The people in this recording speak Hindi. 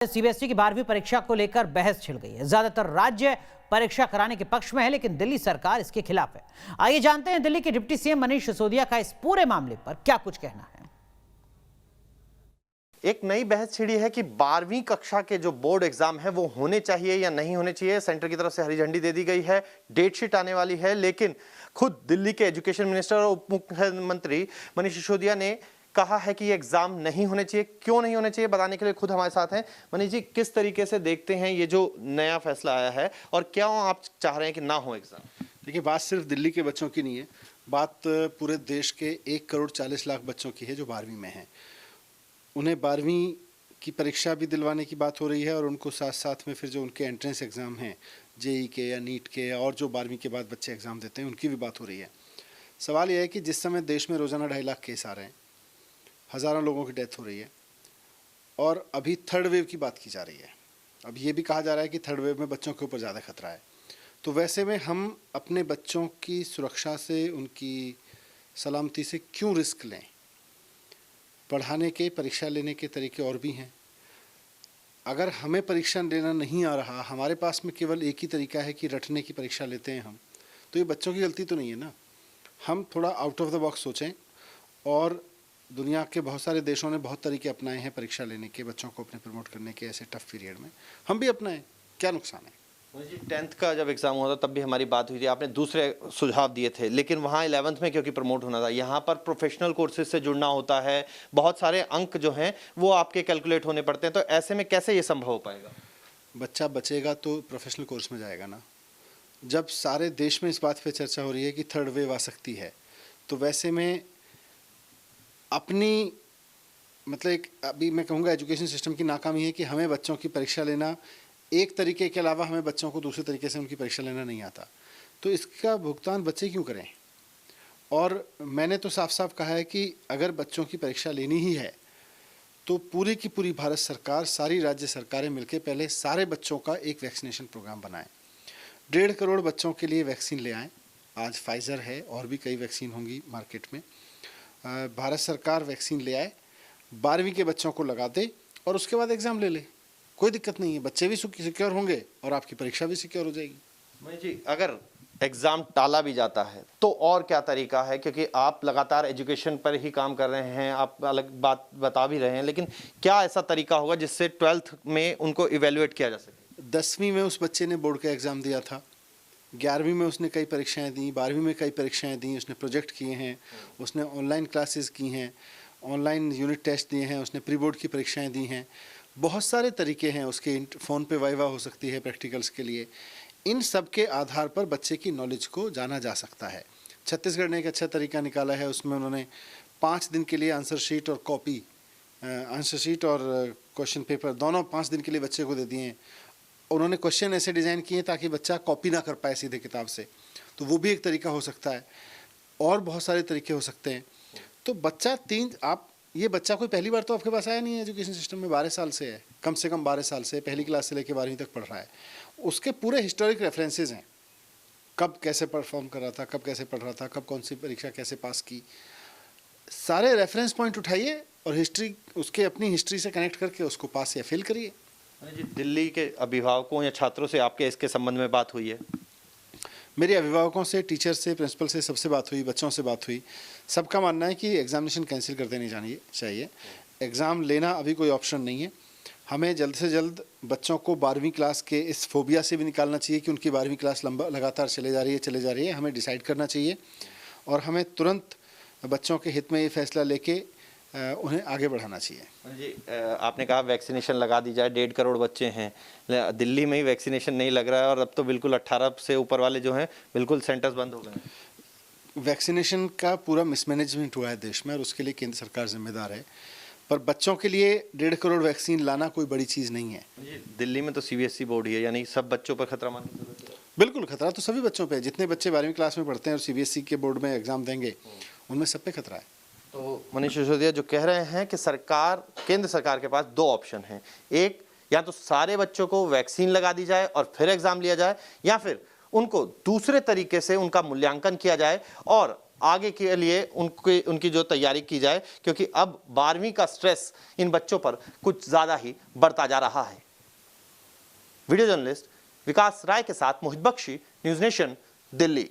सीबीएसई की 12वीं परीक्षा को लेकर बहस छिड़ गई है। ज्यादातर राज्य परीक्षा कराने के पक्ष में है, लेकिन दिल्ली सरकार इसके खिलाफ है। आइए जानते हैं दिल्ली के डिप्टी सीएम मनीष सिसोदिया का इस पूरे मामले पर क्या कुछ कहना है। एक नई बहस छिड़ी है कि 12वीं कक्षा के जो बोर्ड एग्जाम है वो होने चाहिए या नहीं होने चाहिए। सेंटर की तरफ से हरी झंडी दे दी गई है, डेट शीट आने वाली है, लेकिन खुद दिल्ली के एजुकेशन मिनिस्टर और उप मुख्यमंत्री मनीष सिसोदिया ने कहा है कि ये एग्जाम नहीं होने चाहिए। क्यों नहीं होने चाहिए बताने के लिए खुद हमारे साथ हैं। मनीष जी, किस तरीके से देखते हैं ये जो नया फैसला आया है और क्या आप चाह रहे हैं कि ना हो एग्जाम? देखिए, बात सिर्फ दिल्ली के बच्चों की नहीं है, बात पूरे देश के 1,40,00,000 बच्चों की है जो 12वीं में हैं। उन्हें 12वीं की परीक्षा भी दिलवाने की बात हो रही है और उनको साथ साथ में फिर जो उनके एंट्रेंस एग्ज़ाम हैं, जेई के या नीट के या और जो 12वीं के बाद बच्चे एग्ज़ाम देते हैं, उनकी भी बात हो रही है। सवाल यह है कि जिस समय देश में रोज़ाना 2.5 लाख केस आ रहे हैं, हज़ारों लोगों की डेथ हो रही है और अभी थर्ड वेव की बात की जा रही है। अब ये भी कहा जा रहा है कि थर्ड वेव में बच्चों के ऊपर ज़्यादा खतरा है। तो वैसे में हम अपने बच्चों की सुरक्षा से, उनकी सलामती से क्यों रिस्क लें? पढ़ाने के, परीक्षा लेने के तरीके और भी हैं। अगर हमें परीक्षा लेना नहीं आ रहा, हमारे पास में केवल एक ही तरीका है कि रटने की परीक्षा लेते हैं हम, तो ये बच्चों की गलती तो नहीं है ना। हम थोड़ा आउट ऑफ द बॉक्स सोचें। और दुनिया के बहुत सारे देशों ने बहुत तरीके अपनाए हैं परीक्षा लेने के, बच्चों को अपने प्रमोट करने के ऐसे टफ पीरियड में। हम भी अपनाएं, क्या नुकसान है? 10th का जब एग्जाम हुआ था तब भी हमारी बात हुई थी, आपने दूसरे सुझाव दिए थे, लेकिन वहाँ 11th में क्योंकि प्रमोट होना था, यहाँ पर प्रोफेशनल कोर्सेज से जुड़ना होता है, बहुत सारे अंक जो हैं वो आपके कैलकुलेट होने पड़ते हैं, तो ऐसे में कैसे ये संभव हो पाएगा? बच्चा बचेगा तो प्रोफेशनल कोर्स में जाएगा ना। जब सारे देश में इस बात पे चर्चा हो रही है कि थर्ड वेव आ सकती है, तो वैसे में अपनी मतलब एक अभी मैं कहूँगा एजुकेशन सिस्टम की नाकामी है कि हमें बच्चों की परीक्षा लेना एक तरीके के अलावा हमें बच्चों को दूसरे तरीके से उनकी परीक्षा लेना नहीं आता। तो इसका भुगतान बच्चे क्यों करें? और मैंने तो साफ साफ कहा है कि अगर बच्चों की परीक्षा लेनी ही है तो पूरी की पूरी भारत सरकार, सारी राज्य सरकारें मिलकर पहले सारे बच्चों का एक वैक्सीनेशन प्रोग्राम बनाएं। 1.5 करोड़ बच्चों के लिए वैक्सीन ले आएँ। आज फाइज़र है और भी कई वैक्सीन होंगी मार्केट में। भारत सरकार वैक्सीन ले आए, 12वीं के बच्चों को लगा दे और उसके बाद एग्ज़ाम ले ले। कोई दिक्कत नहीं है, बच्चे भी सिक्योर होंगे और आपकी परीक्षा भी सिक्योर हो जाएगी। मनीष जी, अगर एग्जाम टाला भी जाता है तो और क्या तरीका है? क्योंकि आप लगातार एजुकेशन पर ही काम कर रहे हैं, आप अलग बात बता भी रहे हैं, लेकिन क्या ऐसा तरीका होगा जिससे 12th में उनको इवेल्युएट किया जा सके? 10वीं में उस बच्चे ने बोर्ड का एग्ज़ाम दिया था, 11वीं में उसने कई परीक्षाएं दी, 12वीं में कई परीक्षाएं दी, उसने प्रोजेक्ट किए हैं, उसने ऑनलाइन क्लासेस की हैं, ऑनलाइन यूनिट टेस्ट दिए हैं, उसने प्री बोर्ड की परीक्षाएं दी हैं। बहुत सारे तरीके हैं उसके, फ़ोन पे वाइवा हो सकती है प्रैक्टिकल्स के लिए। इन सब के आधार पर बच्चे की नॉलेज को जाना जा सकता है। छत्तीसगढ़ ने एक अच्छा तरीका निकाला है, उसमें उन्होंने 5 दिन के लिए आंसर शीट और कॉपी, आंसर शीट और क्वेश्चन पेपर दोनों 5 दिन के लिए बच्चे को दे दिए हैं। उन्होंने क्वेश्चन ऐसे डिज़ाइन किए ताकि बच्चा कॉपी ना कर पाए सीधे किताब से, तो वो भी एक तरीका हो सकता है। और बहुत सारे तरीके हो सकते हैं। तो बच्चा ये बच्चा कोई पहली बार तो आपके पास आया नहीं है एजुकेशन सिस्टम में, 12 साल से है, कम से कम 12 साल से, पहली क्लास से लेकर 12वीं तक पढ़ रहा है। उसके पूरे हिस्टोरिक रेफरेंसेज हैं, कब कैसे परफॉर्म कर रहा था, कब कैसे पढ़ रहा था, कब कौन सी परीक्षा कैसे पास की, सारे रेफरेंस पॉइंट उठाइए और हिस्ट्री, उसके अपनी हिस्ट्री से कनेक्ट करके उसको पास या फेल करिए। दिल्ली के अभिभावकों या छात्रों से आपके इसके संबंध में बात हुई है? मेरे अभिभावकों से, टीचर से, प्रिंसिपल से सबसे बात हुई, बच्चों से बात हुई। सबका मानना है कि एग्जामिनेशन कैंसिल कर देनी चाहिए। एग्ज़ाम लेना अभी कोई ऑप्शन नहीं है। हमें जल्द से जल्द बच्चों को 12वीं क्लास के इस फोबिया से भी निकालना चाहिए कि उनकी 12वीं क्लास लगातार चले जा रही है। हमें डिसाइड करना चाहिए और हमें तुरंत बच्चों के हित में ये फैसला लेके उन्हें आगे बढ़ाना चाहिए। जी, आपने कहा वैक्सीनेशन लगा दी जाए, 1.5 करोड़ बच्चे हैं, दिल्ली में ही वैक्सीनेशन नहीं लग रहा है और अब तो बिल्कुल 18 से ऊपर वाले जो हैं बिल्कुल सेंटर्स बंद हो गए हैं। वैक्सीनेशन का पूरा मिसमैनेजमेंट हुआ है देश में और उसके लिए केंद्र सरकार जिम्मेदार है। पर बच्चों के लिए 1.5 करोड़ वैक्सीन लाना कोई बड़ी चीज़ नहीं है। दिल्ली में तो सीबीएसई बोर्ड ही है, यानी सब बच्चों पर खतरा मानने की जरूरत है? बिल्कुल, खतरा तो सभी बच्चों पे है। जितने बच्चे 12वीं क्लास में पढ़ते हैं और सीबीएसई के बोर्ड में एग्जाम देंगे, उनमें सब पे खतरा है। तो मनीष सिसोदिया जो कह रहे हैं कि केंद्र सरकार के पास 2 ऑप्शन हैं, एक या तो सारे बच्चों को वैक्सीन लगा दी जाए और फिर एग्जाम लिया जाए, या फिर उनको दूसरे तरीके से उनका मूल्यांकन किया जाए और आगे के लिए उनकी जो तैयारी की जाए, क्योंकि अब 12वीं का स्ट्रेस इन बच्चों पर कुछ ज्यादा ही बढ़ता जा रहा है। वीडियो जर्नलिस्ट विकास राय के साथ मोहित बख्शी, न्यूज नेशन, दिल्ली।